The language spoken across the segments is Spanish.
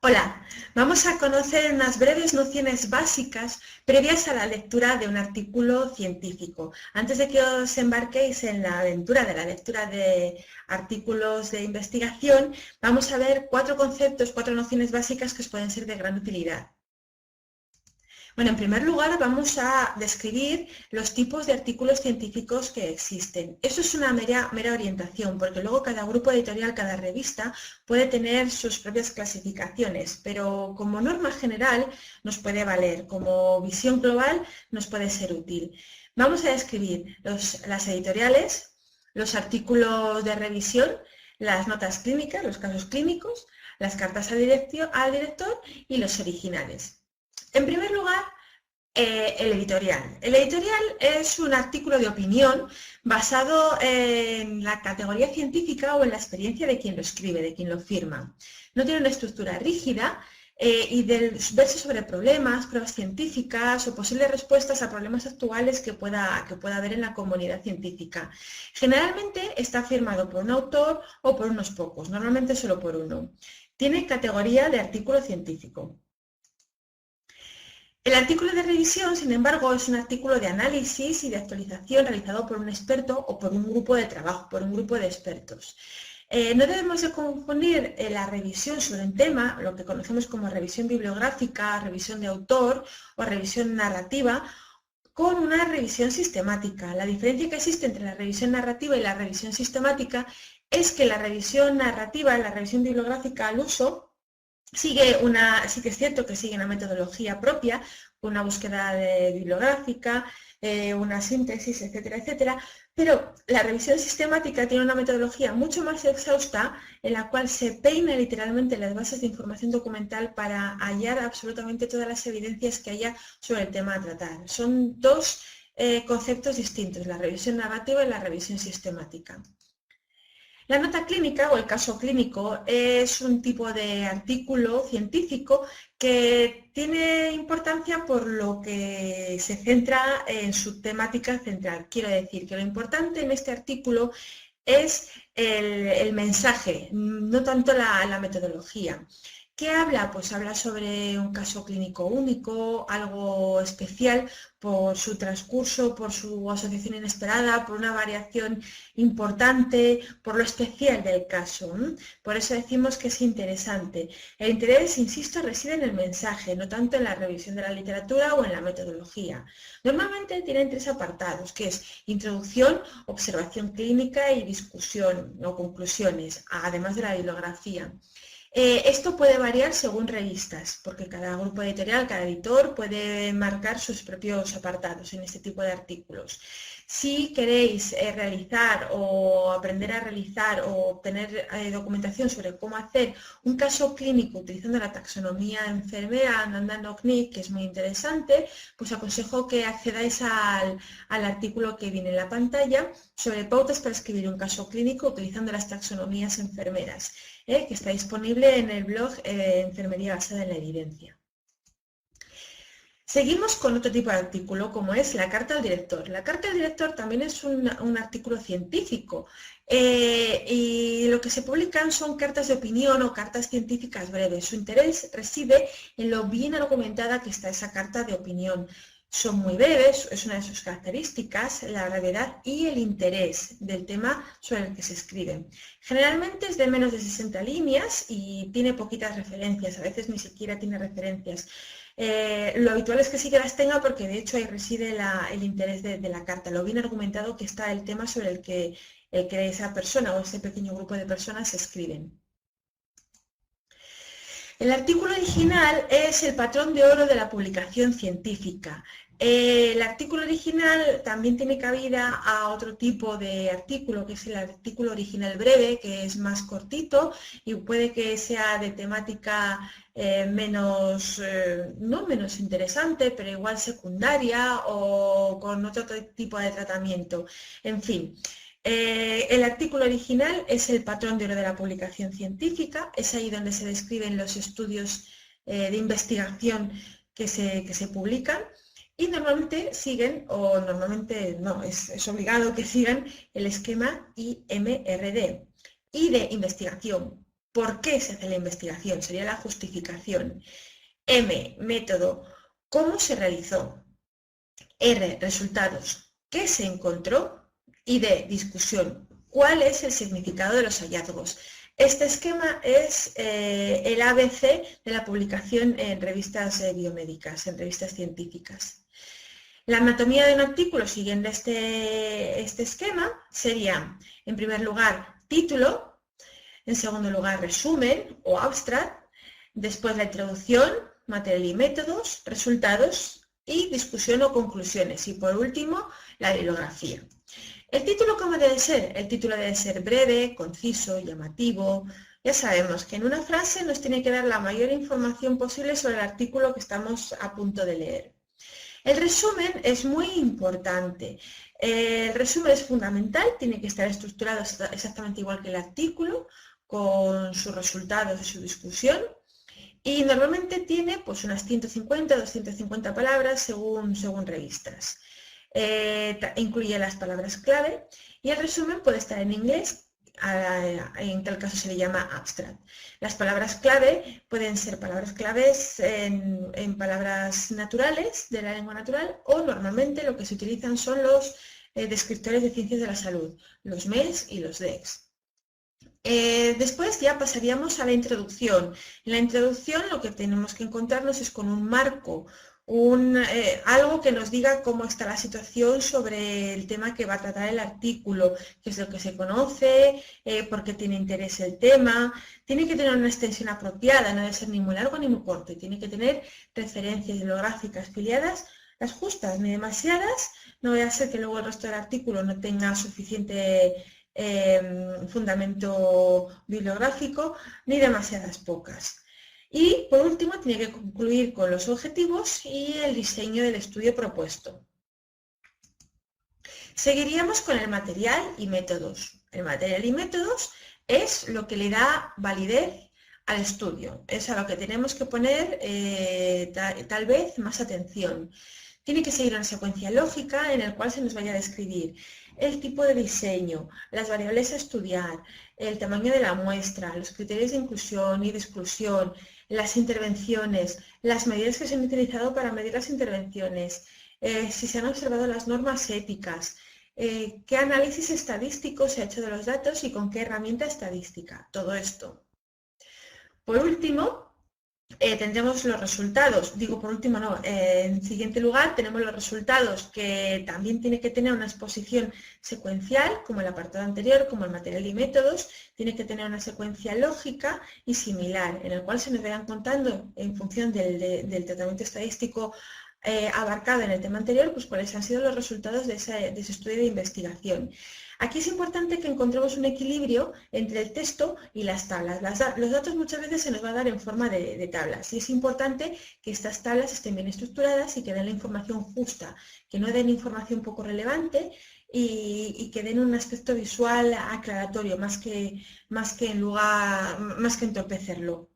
Hola, vamos a conocer unas breves nociones básicas previas a la lectura de un artículo científico. Antes de que os embarquéis en la aventura de la lectura de artículos de investigación, vamos a ver cuatro conceptos, cuatro nociones básicas que os pueden ser de gran utilidad. Bueno, en primer lugar vamos a describir los tipos de artículos científicos que existen. Eso es una mera orientación, porque luego cada grupo editorial, cada revista puede tener sus propias clasificaciones, pero como norma general nos puede valer, como visión global nos puede ser útil. Vamos a describir las editoriales, los artículos de revisión, las notas clínicas, los casos clínicos, las cartas al director y los originales. En primer lugar, el editorial. El editorial es un artículo de opinión basado en la categoría científica o en la experiencia de quien lo escribe, de quien lo firma. No tiene una estructura rígida y verse sobre problemas, pruebas científicas o posibles respuestas a problemas actuales que pueda haber en la comunidad científica. Generalmente está firmado por un autor o por unos pocos, normalmente solo por uno. Tiene categoría de artículo científico. El artículo de revisión, sin embargo, es un artículo de análisis y de actualización realizado por un experto o por un grupo de trabajo, por un grupo de expertos. No debemos de confundir la revisión sobre un tema, lo que conocemos como revisión bibliográfica, revisión de autor o revisión narrativa, con una revisión sistemática. La diferencia que existe entre la revisión narrativa y la revisión sistemática es que la revisión narrativa, la revisión bibliográfica al uso, sí que es cierto que sigue una metodología propia, una búsqueda bibliográfica, una síntesis, etcétera, etcétera, pero la revisión sistemática tiene una metodología mucho más exhausta en la cual se peina literalmente las bases de información documental para hallar absolutamente todas las evidencias que haya sobre el tema a tratar. Son dos conceptos distintos, la revisión narrativa y la revisión sistemática. La nota clínica o el caso clínico es un tipo de artículo científico que tiene importancia por lo que se centra en su temática central. Quiero decir que lo importante en este artículo es el mensaje, no tanto la metodología. ¿Qué habla? Pues habla sobre un caso clínico único, algo especial por su transcurso, por su asociación inesperada, por una variación importante, por lo especial del caso. Por eso decimos que es interesante. El interés, insisto, reside en el mensaje, no tanto en la revisión de la literatura o en la metodología. Normalmente tienen tres apartados, que es introducción, observación clínica y discusión o conclusiones, además de la bibliografía. Esto puede variar según revistas, porque cada grupo editorial, cada editor puede marcar sus propios apartados en este tipo de artículos. Si queréis realizar o aprender a realizar o obtener documentación sobre cómo hacer un caso clínico utilizando la taxonomía enfermera Nanda-Knock-Knight, que es muy interesante, pues aconsejo que accedáis al artículo que viene en la pantalla sobre pautas para escribir un caso clínico utilizando las taxonomías enfermeras, que está disponible en el blog Enfermería basada en la evidencia. Seguimos con otro tipo de artículo, como es la carta al director. La carta al director también es un artículo científico y lo que se publican son cartas de opinión o cartas científicas breves. Su interés reside en lo bien argumentada que está esa carta de opinión. Son muy breves, es una de sus características, la brevedad y el interés del tema sobre el que se escriben. Generalmente es de menos de 60 líneas y tiene poquitas referencias, a veces ni siquiera tiene referencias. Lo habitual es que sí que las tenga porque de hecho ahí reside el interés de la carta, lo bien argumentado que está el tema sobre el que esa persona o ese pequeño grupo de personas escriben. El artículo original es el patrón de oro de la publicación científica. El artículo original también tiene cabida a otro tipo de artículo, que es el artículo original breve, que es más cortito y puede que sea de temática no menos interesante, pero igual secundaria o con otro tipo de tratamiento. En fin. El artículo original es el patrón de oro de la publicación científica, es ahí donde se describen los estudios de investigación que se publican y normalmente siguen, o normalmente no, es obligado que sigan el esquema IMRD, I de investigación, ¿por qué se hace la investigación? Sería la justificación. M, método, ¿cómo se realizó? R, resultados, ¿qué se encontró? Y D, discusión, ¿cuál es el significado de los hallazgos? Este esquema es el ABC de la publicación en revistas biomédicas, en revistas científicas. La anatomía de un artículo siguiendo este esquema sería, en primer lugar, título, en segundo lugar, resumen o abstract, después la introducción, material y métodos, resultados y discusión o conclusiones. Y por último, la bibliografía. ¿El título cómo debe ser? El título debe ser breve, conciso, llamativo. Ya sabemos que en una frase nos tiene que dar la mayor información posible sobre el artículo que estamos a punto de leer. El resumen es muy importante. El resumen es fundamental, tiene que estar estructurado exactamente igual que el artículo, con sus resultados y su discusión. Y normalmente tiene pues unas 150 o 250 palabras según revistas. Incluye las palabras clave y el resumen puede estar en inglés, en tal caso se le llama abstract. Las palabras clave pueden ser palabras claves en palabras naturales, de la lengua natural, o normalmente lo que se utilizan son los descriptores de ciencias de la salud, los MES y los DEX. Después ya pasaríamos a la introducción. En la introducción lo que tenemos que encontrarnos es con un marco, algo que nos diga cómo está la situación sobre el tema que va a tratar el artículo, qué es lo que se conoce, por qué tiene interés el tema. Tiene que tener una extensión apropiada, no debe ser ni muy largo ni muy corto, y tiene que tener referencias bibliográficas filiadas, las justas, ni demasiadas, no vaya a ser que luego el resto del artículo no tenga suficiente fundamento bibliográfico, ni demasiadas pocas. Y por último tiene que concluir con los objetivos y el diseño del estudio propuesto. Seguiríamos con el material y métodos. El material y métodos es lo que le da validez al estudio, es a lo que tenemos que poner tal vez más atención. Tiene que seguir una secuencia lógica en la cual se nos vaya a describir el tipo de diseño, las variables a estudiar, el tamaño de la muestra, los criterios de inclusión y de exclusión, las intervenciones, las medidas que se han utilizado para medir las intervenciones, si se han observado las normas éticas, qué análisis estadístico se ha hecho de los datos y con qué herramienta estadística, todo esto. Por último, tendremos los resultados, digo por último no, en siguiente lugar tenemos los resultados que también tiene que tener una exposición secuencial, como el apartado anterior, como el material y métodos, tiene que tener una secuencia lógica y similar, en el cual se nos vayan contando en función del tratamiento estadístico abarcado en el tema anterior, pues cuáles han sido los resultados de ese estudio de investigación. Aquí es importante que encontremos un equilibrio entre el texto y las tablas. Los datos muchas veces se nos va a dar en forma de tablas y es importante que estas tablas estén bien estructuradas y que den la información justa, que no den información poco relevante y que den un aspecto visual aclaratorio más que entorpecerlo.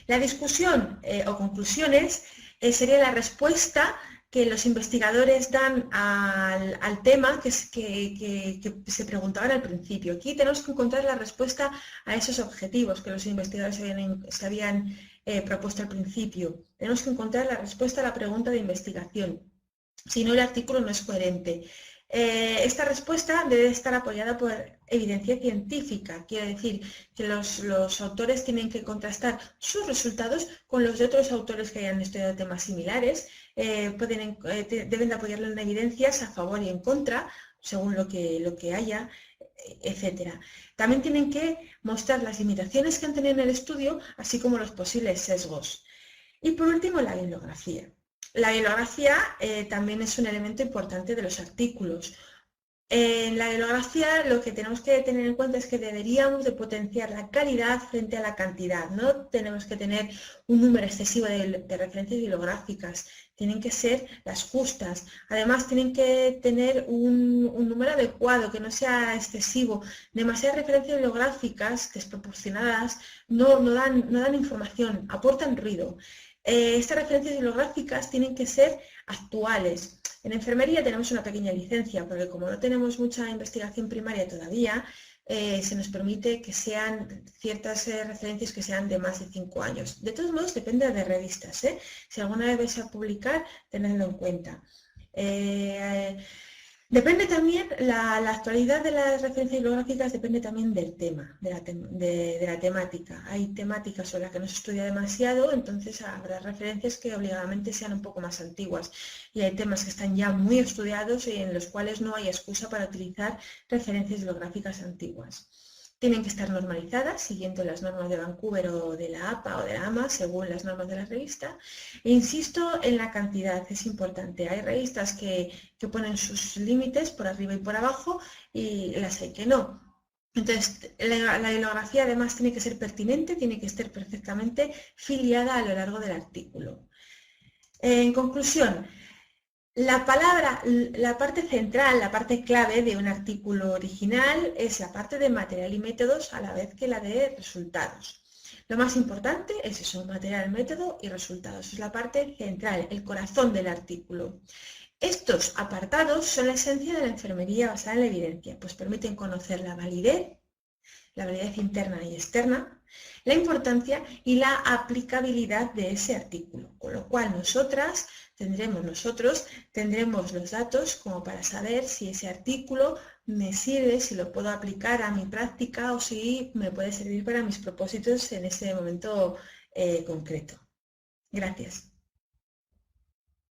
La discusión o conclusiones sería la respuesta que los investigadores dan al tema que se preguntaban al principio. Aquí tenemos que encontrar la respuesta a esos objetivos que los investigadores se habían propuesto al principio. Tenemos que encontrar la respuesta a la pregunta de investigación. Si no, el artículo no es coherente. Esta respuesta debe estar apoyada por evidencia científica, quiere decir que los autores tienen que contrastar sus resultados con los de otros autores que hayan estudiado temas similares, deben de apoyarlo en evidencias a favor y en contra, según lo que haya, etc. También tienen que mostrar las limitaciones que han tenido en el estudio, así como los posibles sesgos. Y por último, la bibliografía. La bibliografía también es un elemento importante de los artículos. En la bibliografía lo que tenemos que tener en cuenta es que deberíamos de potenciar la calidad frente a la cantidad. No tenemos que tener un número excesivo de referencias bibliográficas, tienen que ser las justas. Además tienen que tener un número adecuado, que no sea excesivo. Demasiadas referencias bibliográficas desproporcionadas no dan información, aportan ruido. Estas referencias bibliográficas tienen que ser actuales. En enfermería tenemos una pequeña licencia, porque como no tenemos mucha investigación primaria todavía, se nos permite que sean ciertas referencias que sean de más de 5 años. De todos modos, depende de revistas, ¿eh? Si alguna vez vais a publicar, tenedlo en cuenta. Depende también, la actualidad de las referencias bibliográficas depende también del tema, de la temática. Hay temáticas sobre las que no se estudia demasiado, entonces habrá referencias que obligadamente sean un poco más antiguas. Y hay temas que están ya muy estudiados y en los cuales no hay excusa para utilizar referencias bibliográficas antiguas. Tienen que estar normalizadas, siguiendo las normas de Vancouver o de la APA o de la AMA, según las normas de la revista. E insisto en la cantidad, es importante. Hay revistas que ponen sus límites por arriba y por abajo y las hay que no. Entonces, la bibliografía además tiene que ser pertinente, tiene que estar perfectamente filiada a lo largo del artículo. En conclusión, la parte central, la parte clave de un artículo original es la parte de material y métodos a la vez que la de resultados. Lo más importante es eso, material, método y resultados. Es la parte central, el corazón del artículo. Estos apartados son la esencia de la enfermería basada en la evidencia, pues permiten conocer la validez interna y externa, la importancia y la aplicabilidad de ese artículo, con lo cual nosotros tendremos los datos como para saber si ese artículo me sirve, si lo puedo aplicar a mi práctica o si me puede servir para mis propósitos en ese momento concreto. Gracias.